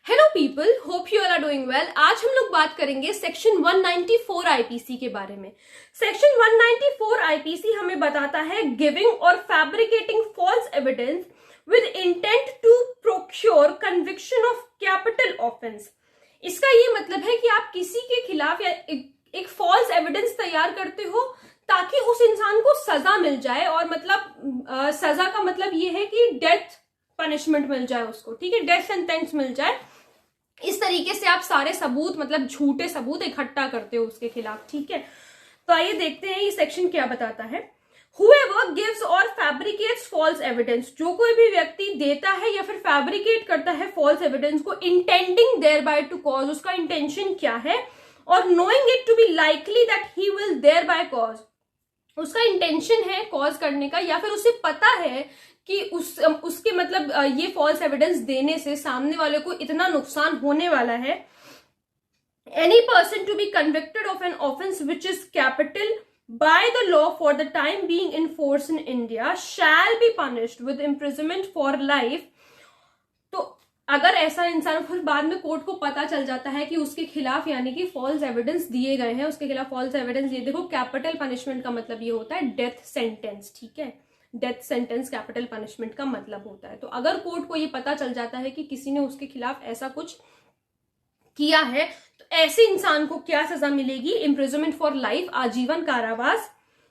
Hello people, hope you all are doing well. आज हम लोग बात करेंगे सेक्शन 194 आईपीसी के बारे में। सेक्शन 194 आईपीसी हमें बताता है गिविंग और fabricating false evidence with intent to procure conviction of capital offence. इसका ये मतलब है कि आप किसी के खिलाफ या एक फॉल्स एविडेंस तैयार करते हो ताकि उस इंसान को सजा मिल जाए, और मतलब सजा का मतलब ये है कि डेथ पनिशमेंट मिल जाए उसको, ठीक है, डेथ सेंटेंस मिल जाए। इस तरीके से आप सारे सबूत, मतलब झूठे सबूत इकट्ठा करते हो उसके खिलाफ, ठीक है। तो आइए देखते हैं ये सेक्शन क्या बताता है। Whoever gives or fabricates false evidence, जो कोई भी व्यक्ति देता है या फिर फैब्रिकेट करता है फॉल्स एविडेंस को, intending thereby to cause, उसका इंटेंशन क्या है, और knowing it to be likely that he will thereby cause, उसका इंटेंशन है कॉज करने का, या फिर उसे पता है कि उसके मतलब ये फॉल्स एविडेंस देने से सामने वाले को इतना नुकसान होने वाला है। Any person to be convicted of an offence which is capital by the law for the time being in force in India shall be punished with imprisonment for life. तो अगर ऐसा इंसान फिर बाद में कोर्ट को पता चल जाता है कि उसके खिलाफ यानी कि फॉल्स एविडेंस दिए गए हैं, उसके खिलाफ फॉल्स एविडेंस दिए, देखो कैपिटल पनिशमेंट का मतलब ये होता है डेथ सेंटेंस, ठीक है। डेथ सेंटेंस कैपिटल पनिशमेंट का मतलब होता है। तो अगर कोर्ट को ये पता चल जाता है कि किसी ने उसके खिलाफ ऐसा कुछ किया है, तो ऐसे इंसान को क्या सजा मिलेगी? इम्प्रिजनमेंट फॉर लाइफ, आजीवन कारावास,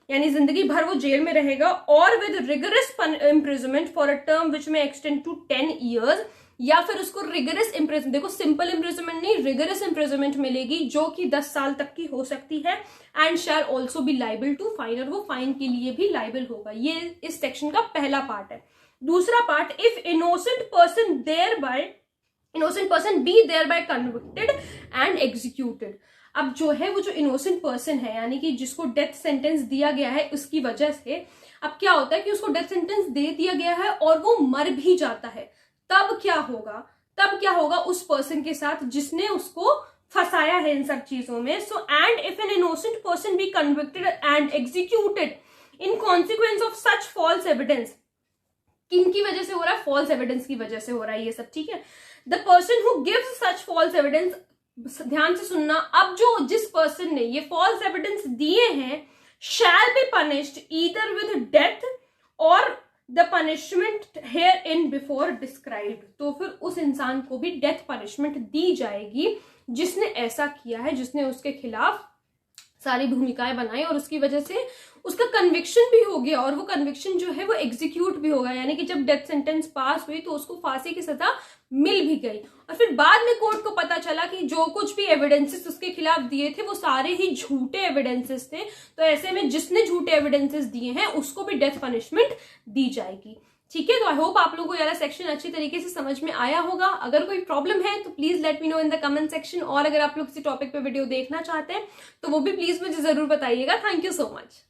यानी जिंदगी भर वो जेल में रहेगा, और with rigorous imprisonment for a term which में एक्सटेंड टू 10 ईयर्स, या फिर उसको रिगरस इम्प्रिजनमेंट, देखो सिंपल इम्प्रिजनमेंट नहीं, रिगरस इम्प्रिजनमेंट मिलेगी जो कि 10 साल तक की हो सकती है। And shall also be liable to fine, और वो फाइन के लिए भी लाइबल होगा। ये इस सेक्शन का पहला पार्ट है। दूसरा part, if innocent person be thereby convicted and executed. अब जो है वो जो इनोसेंट पर्सन है, यानी कि जिसको डेथ सेंटेंस दिया गया है उसकी वजह से, अब क्या होता है कि उसको डेथ सेंटेंस दे दिया गया है और वो मर भी जाता है, तब क्या होगा उस पर्सन के साथ जिसने उसको फंसाया है इन सब चीजों में। So and if an innocent person be convicted and executed in consequence of such false evidence, किनकी वजह से हो रहा है? फॉल्स एविडेंस की वजह से हो रहा है ये सब, ठीक है। The person who gives such false evidence, ध्यान से सुनना, अब जो जिस पर्सन ने ये फॉल्स एविडेंस दिए हैं, shall be punished either with death और the punishment hereinbefore described. तो फिर उस इंसान को भी डेथ पनिशमेंट दी जाएगी जिसने ऐसा किया है, जिसने उसके खिलाफ सारी भूमिकाएं बनाई और उसकी वजह से उसका कन्विक्शन भी हो गया, और वो कन्विक्शन जो है वो एग्जीक्यूट भी होगा, यानी कि जब डेथ सेंटेंस पास हुई तो उसको फांसी की सजा मिल भी गई। और फिर बाद में कोर्ट को पता चला कि जो कुछ भी एविडेंसेस उसके खिलाफ दिए थे वो सारे ही झूठे एविडेंसेस थे। तो ऐसे में जिसने झूठे एविडेंसेस दिए हैं उसको भी डेथ पनिशमेंट दी जाएगी, ठीक है। तो आई होप आप लोगों को यह सेक्शन अच्छी तरीके से समझ में आया होगा। अगर कोई प्रॉब्लम है तो please let me know in the comment section, और अगर आप लोग किसी टॉपिक पे वीडियो देखना चाहते हैं तो वो भी प्लीज मुझे जरूर बताइएगा। Thank you so much.